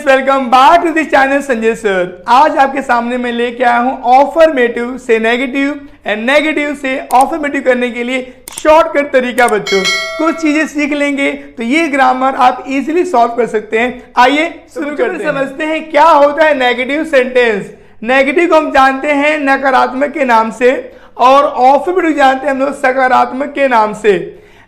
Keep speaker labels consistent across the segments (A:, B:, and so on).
A: Welcome back to this channel Sanjay sir. आज आपके सामने मैं लेके आया हूं ऑफर्मेटिव से नेगेटिव एंड नेगेटिव से ऑफर्मेटिव करने के लिए शॉर्टकट तरीका। बच्चों कुछ चीजें सीख लेंगे तो ये ग्रामर आप इजीली सॉल्व कर सकते हैं। आइए शुरू करते हैं। समझते हैं क्या होता है नेगेटिव सेंटेंस। नेगेटिव को हम जानते हैं नकारात्मक के नाम से और ऑफर्मेटिव जानते हैं हम लोग सकारात्मक के नाम से।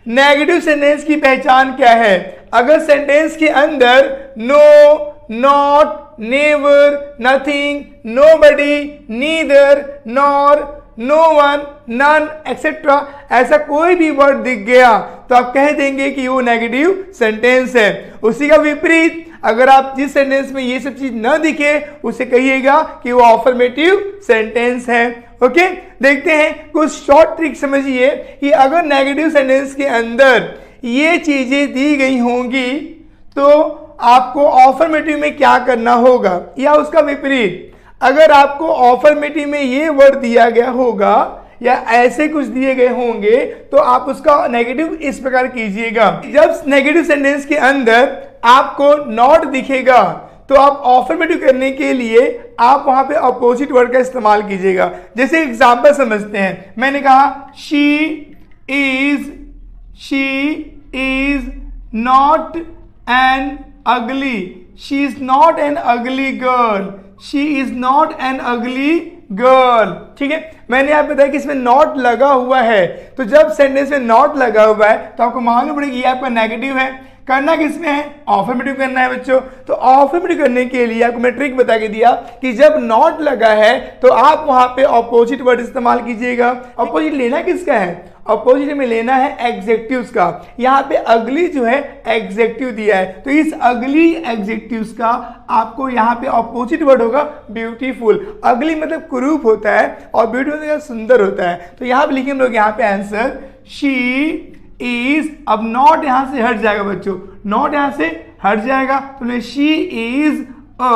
A: नेगेटिव सेंटेंस की पहचान क्या है? अगर सेंटेंस के अंदर no, not, never, nothing, nobody, neither, nor, no one, none etcetera ऐसा कोई भी वर्ड दिख गया तो आप कह देंगे कि वो नेगेटिव सेंटेंस है। उसी का विपरीत अगर आप जिस सेंटेंस में ये सब चीज न दिखे उसे कहिएगा कि वो ऑफर्मेटिव सेंटेंस है। ओके, देखते हैं कुछ शॉर्ट ट्रिक। समझिए कि अगर नेगेटिव सेंटेंस के अंदर ये चीजें दी गई होंगी तो आपको ऑफर्मेटिव में क्या करना होगा, या उसका विपरीत अगर आपको ऑफर्मेटिव में ये वर्ड दिया गया होगा या ऐसे कुछ दिए गए होंगे तो आप उसका नेगेटिव इस प्रकार कीजिएगा। जब नेगेटिव सेंटेंस के अंदर आपको नॉट दिखेगा तो आप ऑफर्मेटिव करने के लिए आप वहां पे अपोजिट वर्ड का इस्तेमाल कीजिएगा। जैसे एग्जांपल समझते हैं, मैंने कहा she is not N ugly, she is not an ugly girl, she is not an ugly girl। ठीक है, मैंने आप बताया कि इसमें नॉट लगा हुआ है तो जब सेंटेंस में नॉट लगा हुआ है तो आपको मालूम पड़ेगा ये आपका नेगेटिव है। करना किसमें है? ऑफर्मेटिव करना है बच्चों। तो ऑफर्मेटिव करने के लिए आपको मैं ट्रिक बता के दिया कि जब नॉट लगा है तो आप वहां पे ऑपोजिट वर्ड इस्तेमाल कीजिएगा। ऑपोजिट लेना किसका है? ऑपोजिट में लेना है एग्जेक्टिव्स का। यहाँ पे अगली जो है एग्जेक्टिव दिया है तो इस अगली एग्जेक्टिव्स का आपको यहाँ पे ऑपोजिट वर्ड होगा ब्यूटीफुल। अगली मतलब कुरूप होता है और ब्यूटीफुल मतलब सुंदर होता है। तो यहाँ पे लिखे हम लोग यहाँ पे आंसर शी इज। अब नॉट यहां से हट जाएगा बच्चों, नॉट यहां से हट जाएगा तो she is a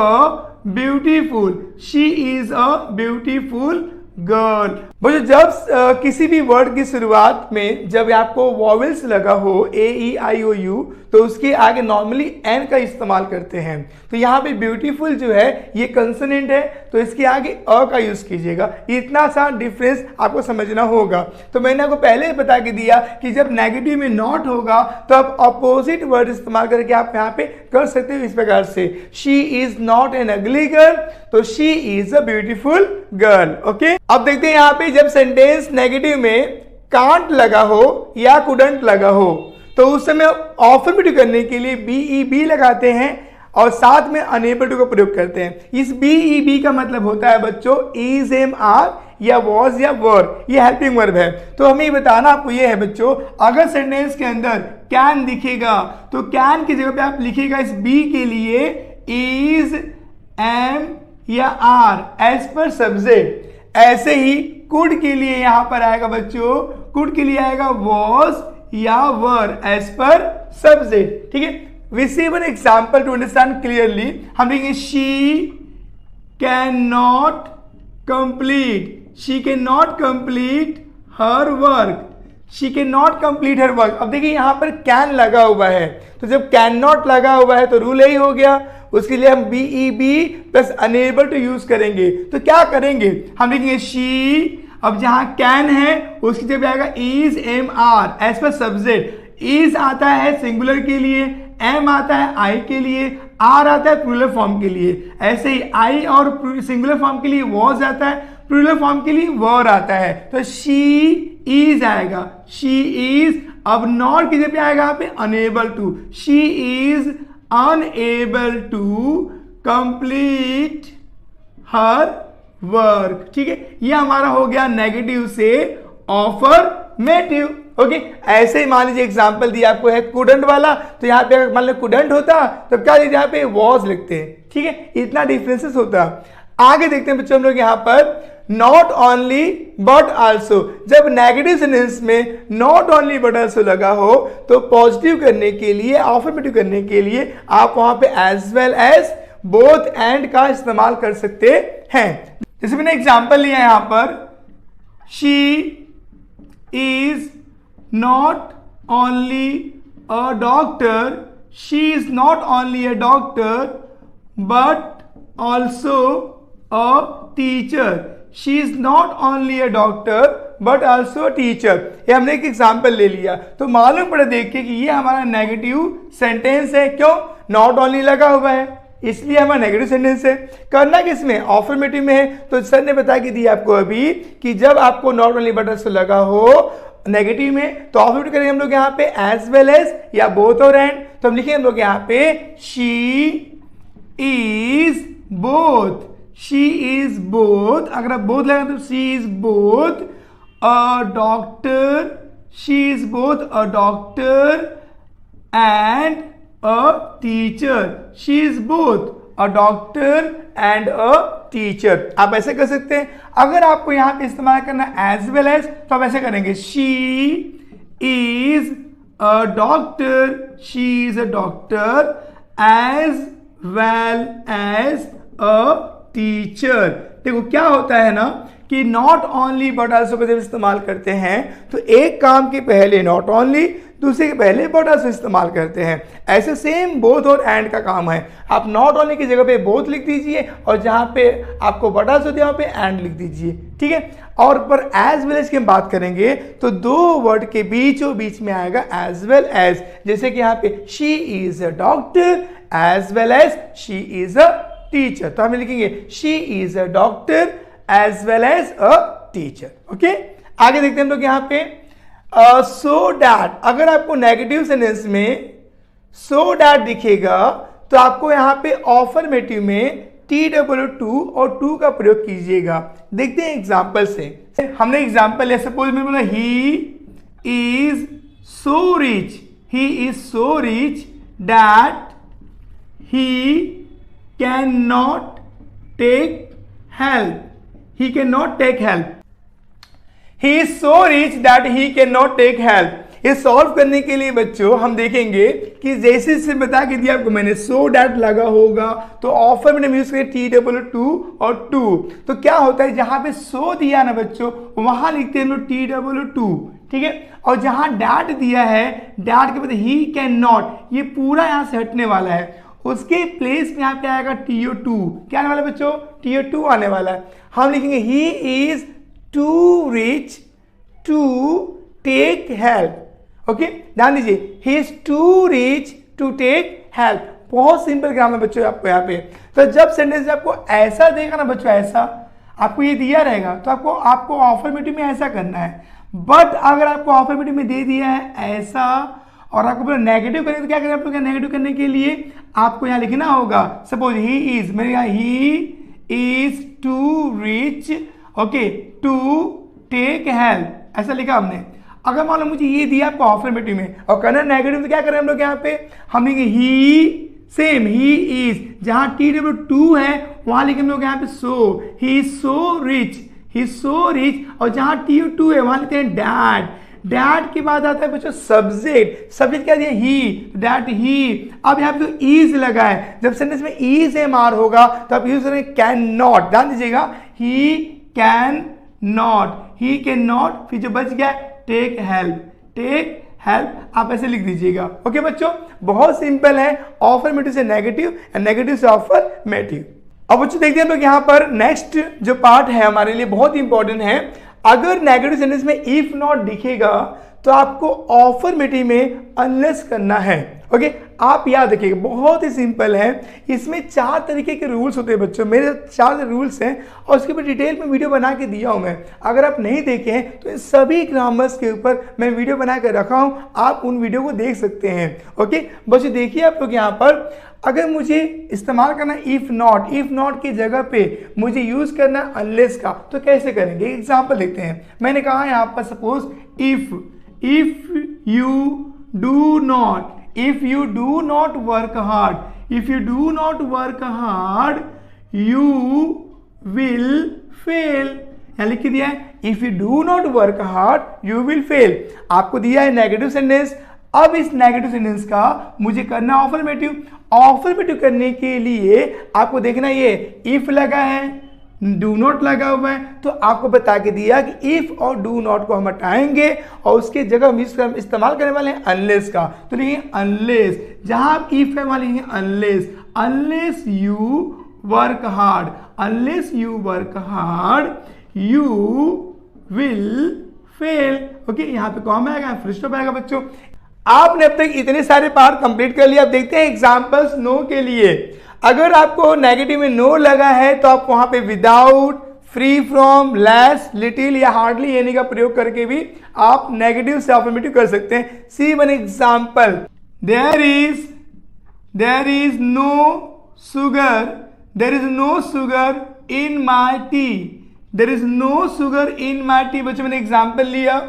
A: beautiful, she is a beautiful girl. बच्चों जब किसी भी वर्ड की शुरुआत में जब आपको वॉवेल्स लगा हो ए ई आई ओ यू तो उसके आगे नॉर्मली एन का इस्तेमाल करते हैं। तो यहाँ पे ब्यूटीफुल जो है ये कंसोनेंट है तो इसके आगे अ का यूज कीजिएगा। इतना सा डिफरेंस आपको समझना होगा। तो मैंने आपको पहले ही बता के दिया कि जब नेगेटिव में नॉट होगा तो आप अपोजिट वर्ड इस्तेमाल करके आप यहाँ पे कर सकते हो इस प्रकार से। She is not an ugly girl तो she is a beautiful girl. Okay, अब देखते हैं यहाँ पे जब सेंटेंस नेगेटिव में कांट लगा हो या कुडंट लगा हो तो उस समय ऑफर्मेटिव करने के लिए बी लगाते हैं और साथ में अनेबल टू का प्रयोग करते हैं। इस बी का मतलब होता है बच्चों इज, एम, आर या वॉज या वर, ये हेल्पिंग वर्ब है। तो हमें बताना आपको ये है बच्चों, अगर सेंटेंस के अंदर कैन दिखेगा तो कैन की जगह पे आप लिखिएगा इस बी के लिए इज, एम या आर एज पर सब्जेक्ट। ऐसे ही कुड के लिए यहां पर आएगा बच्चों, कुड के लिए आएगा वॉज या वर एज पर सब्जेक्ट। ठीक है, we see one example to understand clearly. हम लिखेंगे she can not complete, she can not complete her work, she can not complete her work. अब देखिए यहां पर कैन लगा हुआ है तो जब कैन नॉट लगा हुआ है तो रूल यही हो गया। उसके लिए हम be plus unable to use करेंगे। तो क्या करेंगे, हम लिखेंगे शी, अब जहां कैन है उसकी जगह आएगा is, am, are as per subject. Is आता है सिंगुलर के लिए, एम आता है आई के लिए, आर आता है प्लूरल फॉर्म के लिए। ऐसे ही आई और सिंगुलर फॉर्म के लिए वॉज आता है, प्लूरल फॉर्म के लिए वर आता है। तो शी इज आएगा, शी इज। अब नॉट की जगह पे आएगा यहाँ पे unable to, she is unable to complete her work. ठीक है, ये हमारा हो गया नेगेटिव से ऑफर्मेटिव। ओके, ऐसे ही मान लीजिए एग्जांपल दिया आपको है कुडंट वाला तो यहाँ पे मान लो कुडंट होता तो क्या लिखते यहाँ पे वॉज लिखते हैं। ठीक है, इतना डिफरेंसेस होता। आगे देखते हैं बच्चों हम लोग यहाँ पर नॉट ओनली बट आल्सो। जब नेगेटिव सेंटेंस में नॉट ओनली बट आल्सो लगा हो तो पॉजिटिव करने के लिए, ऑफर्मेटिव करने के लिए आप वहां पे as well as, both and का इस्तेमाल कर सकते हैं। जैसे मैंने एग्जांपल लिया यहां पर she is not only a doctor, she is not only a doctor but also a teacher. She is not only a doctor but also a teacher. ये हमने एक एग्जाम्पल ले लिया तो मालूम पड़ा देख के कि ये हमारा नेगेटिव सेंटेंस है। क्यों? नॉट ओनली लगा हुआ है इसलिए हमारा नेगेटिव सेंटेंस है। करना किसमें? ऑफर्मेटिव में है। तो सर ने बता के दिया आपको अभी कि जब आपको नॉट ओनली बट also लगा हो नेगेटिव में तो ऑफर्मेटिव करेंगे हम लोग यहाँ पे एज वेल एज या बोथ और एंड। तो हम लिखेंगे हम लोग यहाँ पे she is both, she is both. अगर आप बोथ लगा तो she is both a doctor, she is both a doctor and a teacher. She is both a doctor and a teacher. आप ऐसे कर सकते हैं। अगर आपको यहां पे इस्तेमाल करना एज वेल एज तो आप ऐसे करेंगे she is a doctor, she is a doctor as well as a teacher. देखो क्या होता है ना कि नॉट ओनली बट आल्सो का जब इस्तेमाल करते हैं तो एक काम के पहले नॉट ओनली, दूसरे के पहले बट आल्सो इस्तेमाल करते हैं। ऐसे सेम बोथ और एंड का काम है। आप नॉट ओनली की जगह पे बोथ लिख दीजिए और जहां पे आपको बट आल्सो दिया वहां पे एंड लिख दीजिए, ठीक है। और पर एज वेल एज की हम बात करेंगे तो दो वर्ड के बीचों बीच में आएगा एज वेल एज। जैसे कि यहाँ पे she is a doctor as well as she is a teacher. तो हम लिखेंगे she is a doctor as well as a teacher. Okay, आगे देखते हैं हम लोग यहाँ पे सो डैट। अगर आपको नेगेटिव सेंटेंस में सो डैट दिखेगा तो आपको यहाँ पे ऑफर्मेटिव में TWO और टू का प्रयोग कीजिएगा। देखते हैं एग्जाम्पल से। हमने एग्जाम्पल लिया, सपोज मैंने बोला he is so rich, he is so rich that he can not take help, he cannot take help, he is so rich that he cannot take help। ये सॉल्व करने के लिए बच्चों हम देखेंगे कि जैसे से बता के दिया आपको मैंने सो डैट लगा होगा तो ऑफर में यूज करें TWO और टू। तो क्या होता है जहां पे सो दिया ना बच्चों वहां लिखते हैं हम लोग TWO, ठीक है। और जहां डैट दिया है डैट के बाद ही कैन नॉट, ये पूरा यहां से हटने वाला है। उसके प्लेस में यहाँ पे आएगा TO2। क्या आने वाला है बच्चों? TO2 आने वाला है। हम लिखेंगे he is too rich to take help. Okay, ध्यान दीजिए he is too rich to take help. बहुत सिंपल ग्रामर बच्चों आपको यहाँ पे। तो जब सेंटेंस आपको ऐसा देगा ना बच्चों, ऐसा आपको ये दिया रहेगा तो आपको ऑफर्मेटिव में ऐसा करना है। बट अगर आपको ऑफर्मेटिव में दे दिया है ऐसा और आपको नेगेटिव करें तो क्या करें? आपको क्या नेगेटिव करने के लिए आपको यहाँ लिखना होगा सपोज ही इज, मेरे यहाँ he is too rich okay to take help, ऐसा लिखा हमने। अगर मान लो मुझे ये दिया आपको ऑफर्मेटिव में और करना नेगेटिव तो क्या करें हम लोग यहाँ पे? हम लिखेंगे ही सेम ही इज, जहां TWO है वहां लिखेंगे हम लोग यहाँ पे so, he is so rich, he is so rich. और जहां TO2 है वहां लिखते हैं डैड। डैट के बाद आता है बच्चों सब्जेक्ट। सब्जेक्ट क्या दिया? ही, डैट ही। अब यहाँ पे जो इज लगा है, जब सेंटेंस में इज एम आर होगा तो आप यूज करेंगे कैन नॉट। ध्यान दीजिएगा ही can not, he can not, फिर जो बच गया टेक हेल्प, टेक हेल्प आप ऐसे लिख दीजिएगा। ओके बच्चों, बहुत सिंपल है। ऑफर्मेटिव से नेगेटिव एंड नेगेटिव से ऑफर्मेटिव। अब बच्चों देखते हैं हम लोग यहाँ पर नेक्स्ट जो पार्ट है हमारे लिए बहुत इंपॉर्टेंट है। अगर नेगेटिव सेंटेंस में इफ नॉट दिखेगा तो आपको ऑफर्मेटिव में अनलेस करना है। ओके, आप याद रखिएगा बहुत ही सिंपल है। इसमें 4 तरीके के रूल्स होते हैं बच्चों, मेरे 4 रूल्स हैं और उसके ऊपर डिटेल में वीडियो बना के दिया हूं मैं। अगर आप नहीं देखे हैं तो इन सभी ग्रामर्स के ऊपर मैं वीडियो बना कर रखा हूं, आप उन वीडियो को देख सकते हैं। ओके बच्चों देखिए आप लोग यहाँ पर अगर मुझे इस्तेमाल करना इफ नॉट की जगह पे मुझे यूज करना अनलेस का तो कैसे करेंगे? एग्जाम्पल देखते हैं। मैंने कहा यहाँ पर suppose if you do not work hard, if you do not work hard you will fail. यहाँ लिख के दिया है if you do not work hard you will fail. आपको दिया है नेगेटिव सेंटेंस। अब इस नेगेटिव सेंटेंस का मुझे करना ऑफर्मेटिव। ऑफर्मेटिव करने के लिए आपको देखना ये इफ लगा है, डू नॉट लगा हुआ है, तो आपको बता के दिया कि इफ और डू नॉट को हम हटाएंगे और उसके जगह हम इस्तेमाल करने वाले हैं अनलेस का। तो लिखेंगे अनलेस, जहां आप इफ है वहां लिखेंगे unless. Unless you work hard, unless you work hard you will fail. Okay, यहाँ पे कॉमा आएगा, फुल स्टॉप आएगा। बच्चों आपने अब तक इतने सारे पार्ट कंप्लीट कर लिया। अब देखते हैं एग्जांपल्स नो के लिए। अगर आपको नेगेटिव में नो लगा है तो आप वहां पे without, free from, less, little या हार्डली यानी का प्रयोग करके भी आप नेगेटिव से अफर्मेटिव कर सकते हैं। See one example, there is no sugar, there is no sugar in my tea, there is no sugar in my tea. बच्चों मैंने एग्जाम्पल लिया,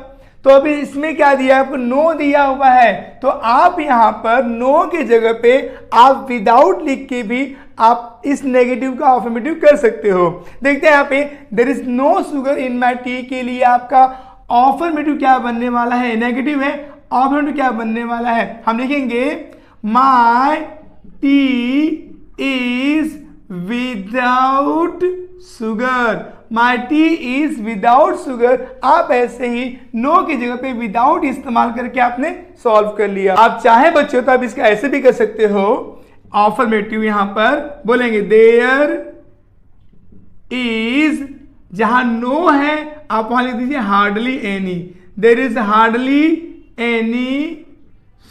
A: तो अभी इसमें क्या दिया, आपको नो दिया हुआ है, तो आप यहां पर नो के जगह पे आप विदाउट लिख के भी आप इस नेगेटिव का अफर्मेटिव कर सकते हो। देखते हैं यहाँ पे there is no sugar in my tea के लिए आपका अफर्मेटिव क्या बनने वाला है, नेगेटिव है, अफर्मेटिव क्या बनने वाला है, हम लिखेंगे my tea is without sugar, my tea is without sugar. आप ऐसे ही नो की जगह पे विदाउट इस्तेमाल करके आपने सॉल्व कर लिया। आप चाहे बच्चों तो आप इसका ऐसे भी कर सकते हो, अफर्मेटिव यहां पर बोलेंगे देयर इज, जहां नो है आप वहां लिख दीजिए hardly any, there is hardly any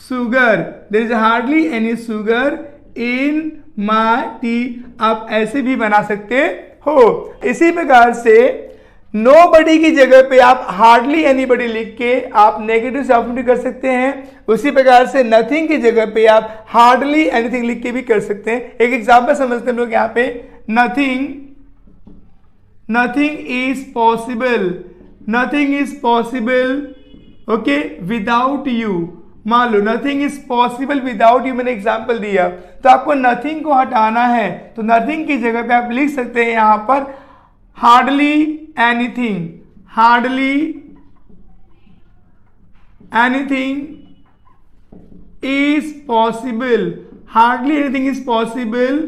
A: sugar, there is hardly any sugar in my tea. आप ऐसे भी बना सकते हो। इसी प्रकार से नोबडी की जगह पे आप हार्डली एनीबडी लिख के आप नेगेटिव से अफर्मेटिव कर सकते हैं। उसी प्रकार से नथिंग की जगह पे आप हार्डली एनीथिंग लिख के भी कर सकते हैं। एक एग्जांपल समझते हैं हम लोग यहाँ पे, nothing is possible, nothing is possible okay without you. मान लो nothing is possible without you, मैंने एग्जाम्पल दिया, तो आपको नथिंग को हटाना है तो नथिंग की जगह पे आप लिख सकते हैं यहां पर hardly anything, hardly anything is possible, hardly anything is possible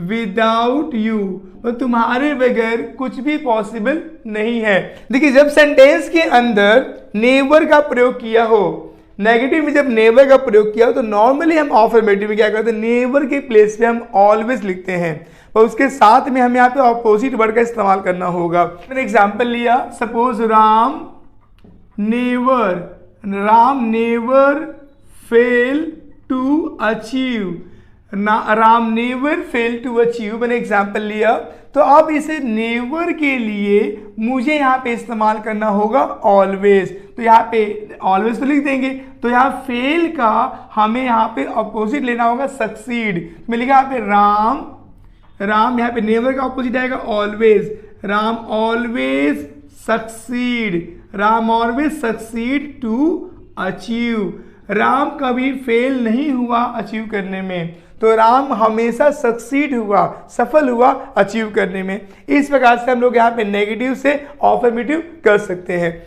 A: without you, तो तुम्हारे बगैर कुछ भी पॉसिबल नहीं है। देखिए जब सेंटेंस के अंदर नेवर का प्रयोग किया हो, नेगेटिव में जब नेवर का प्रयोग किया हो तो नॉर्मली हम अफर्मेटिव में क्या करते हैं, नेवर के प्लेस पे हम ऑलवेज लिखते हैं, और उसके साथ में हमें यहाँ पे ऑपोजिट वर्ड का इस्तेमाल करना होगा। मैंने एग्जांपल लिया, suppose Ram never fail to achieve, Ram never fail to achieve, मैंने एग्जाम्पल लिया। तो अब इसे नेवर के लिए मुझे यहाँ पे इस्तेमाल करना होगा ऑलवेज, तो यहाँ पे ऑलवेज तो लिख देंगे, तो यहाँ फेल का हमें यहाँ पे अपोजिट लेना होगा सक्सीड। मैं लिखा यहाँ पे राम यहाँ पे नेवर का अपोजिट आएगा always, Ram always succeed, Ram always succeed to achieve, Ram कभी फेल नहीं हुआ अचीव करने में, तो राम हमेशा सक्सीड हुआ, सफल हुआ अचीव करने में। इस प्रकार से हम लोग यहाँ पे नेगेटिव से अफर्मेटिव कर सकते हैं।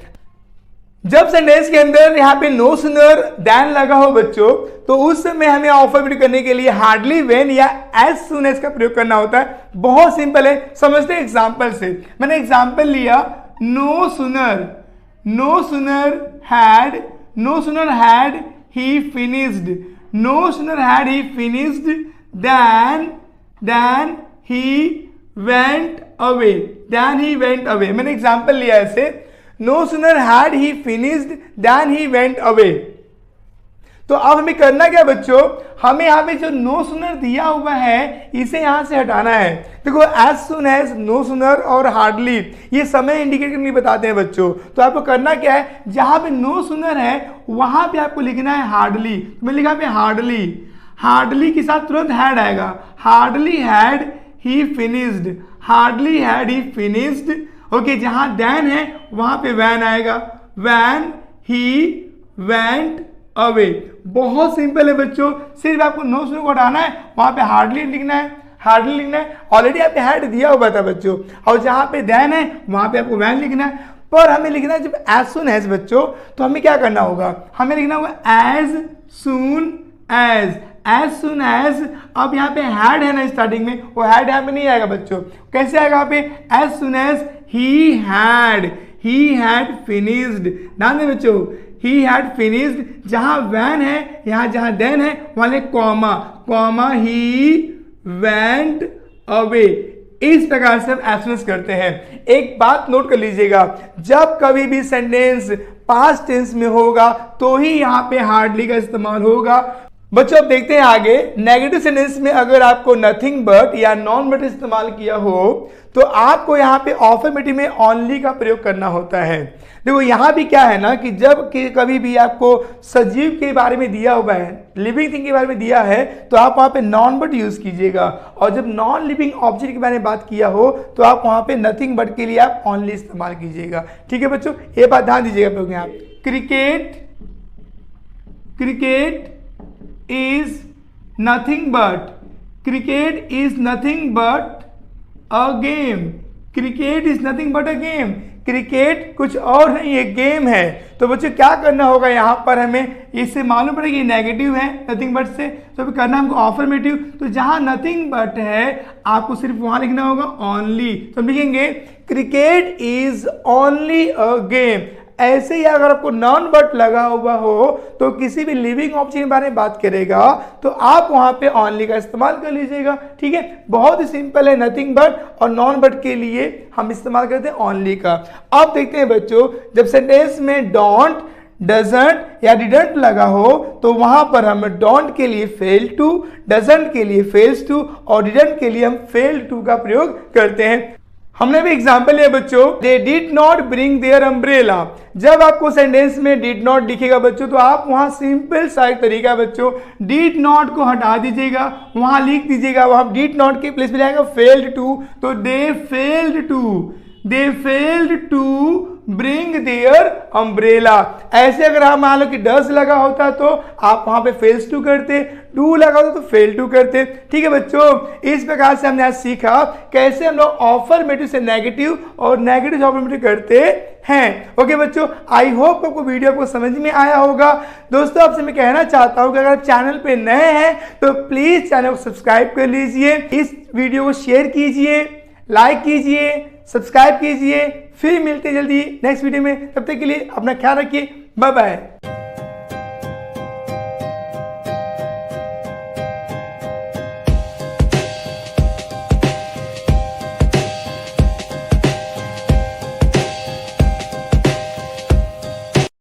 A: जब सेंटेंस के अंदर यहाँ पे नो सूनर देन लगा हो बच्चों, तो उस समय हमें अफर्मेटिव करने के लिए हार्डली व्हेन या एज सून एज का प्रयोग करना होता है। बहुत सिंपल है, समझते हैं एग्जाम्पल से। मैंने एग्जाम्पल लिया, no sooner had he finished, no sooner had he finished than he went away, मैंने एग्जाम्पल लिया ऐसे, no sooner had he finished than he went away। तो अब हमें करना क्या बच्चों, हमें यहाँ पे जो नो सूनर दिया हुआ है इसे यहाँ से हटाना है। देखो as soon as, no sooner और हार्डली ये समय इंडिकेट करके बताते हैं बच्चों, तो आपको करना क्या है, जहाँ पे नो सूनर है वहां पे आपको लिखना है हार्डली। मैं लिखा पे हार्डली के साथ तुरंत हैड आएगा, hardly had he finished, okay. जहां देन है वहां पे वैन आएगा, वैन ही वेंट अवे। बहुत सिंपल है बच्चों, सिर्फ आपको नो सूनर को हटाना है, वहां पे हार्डली लिखना है, ऑलरेडी आप पे हैड दिया हुआ था बच्चों, और जहां पे देन है वहां पे आपको वैन लिखना है। पर हमें लिखना है जब एज सुन एज बच्चों, तो हमें क्या करना होगा, हमें लिखना होगा as soon as, as soon as, अब यहाँ पे हैड है ना स्टार्टिंग में, वो हैड यहाँ पे नहीं आएगा बच्चों, कैसे आएगा यहाँ पे, as soon as he had finished. ध्यान दें बच्चों, ही हैड फिनिश्ड, जहां वैन है यहाँ जहां देन है वहां कॉमा ही वेंट अवे। इस प्रकार से हम एस करते हैं। एक बात नोट कर लीजिएगा, जब कभी भी सेंटेंस पास्ट टेंस में होगा तो ही यहाँ पे हार्डली का इस्तेमाल होगा। बच्चों अब देखते हैं आगे, नेगेटिव सेंटेंस में अगर आपको नथिंग बट या नॉन बट इस्तेमाल किया हो तो आपको यहाँ पे अफर्मेटिव में ओनली का प्रयोग करना होता है। देखो यहाँ भी क्या है ना कि जब कभी भी आपको सजीव के बारे में दिया हुआ है, लिविंग थिंग के बारे में दिया है, तो आप वहाँ पे नॉन बट यूज कीजिएगा, और जब नॉन लिविंग ऑब्जेक्ट के बारे में बात किया हो तो आप वहाँ पे नथिंग बट के लिए आप ओनली इस्तेमाल कीजिएगा। ठीक है बच्चों, ये बात ध्यान दीजिएगा। आप cricket is nothing but a game। Cricket is nothing but a game, cricket कुछ और नहीं, एक गेम है। तो बच्चों क्या करना होगा, यहाँ पर हमें इससे मालूम पड़ेगा ये नेगेटिव है नथिंग बट से, तो करना हमको अफर्मेटिव। तो जहाँ नथिंग बट है आपको सिर्फ वहाँ लिखना होगा ओनली, तो हम लिखेंगे cricket is only a game. ऐसे ही अगर आपको नॉन बट लगा हुआ हो तो किसी भी लिविंग ऑब्जेक्ट के बारे में बात करेगा तो आप वहां पे ओनली का इस्तेमाल कर लीजिएगा। ठीक है, बहुत ही सिंपल है, नथिंग बट और नॉन बट के लिए हम इस्तेमाल करते हैं ओनली का। अब देखते हैं बच्चों, जब सेंटेंस में डोंट, डजंट या डिडंट लगा हो तो वहां पर हम डोंट के लिए फेल टू, डजंट के लिए फेल्स टू और डिडंट के लिए हम फेल टू का प्रयोग करते हैं। हमने भी एग्जाम्पल लिया बच्चों, they did not bring their umbrella. जब आपको सेंटेंस में डिड नॉट दिखेगा बच्चों तो आप वहां सिंपल सा एक तरीका बच्चों, डिड नॉट को हटा दीजिएगा, वहां लिख दीजिएगा, वहां डिड नॉट के प्लेस में जाएगा फेल्ड टू, तो they failed to bring their umbrella. ऐसे अगर हम मान लो कि डज लगा होता तो आप वहां पे फेल्स टू करते, डू लगा होता तो फेल टू करते। ठीक है बच्चों, इस प्रकार से हमने आज सीखा कैसे हम लोग अफर्मेटिव से नेगेटिव और नेगेटिव से अफर्मेटिव करते हैं। ओके बच्चों, आई होप आपको वीडियो को समझ में आया होगा। दोस्तों आपसे मैं कहना चाहता हूं कि अगर चैनल पे नए हैं तो प्लीज चैनल को सब्सक्राइब कर लीजिए, इस वीडियो को शेयर कीजिए, लाइक कीजिए, सब्सक्राइब कीजिए। फिर मिलते जल्दी नेक्स्ट वीडियो में, तब तक के लिए अपना ख्याल रखिए, बाय बाय।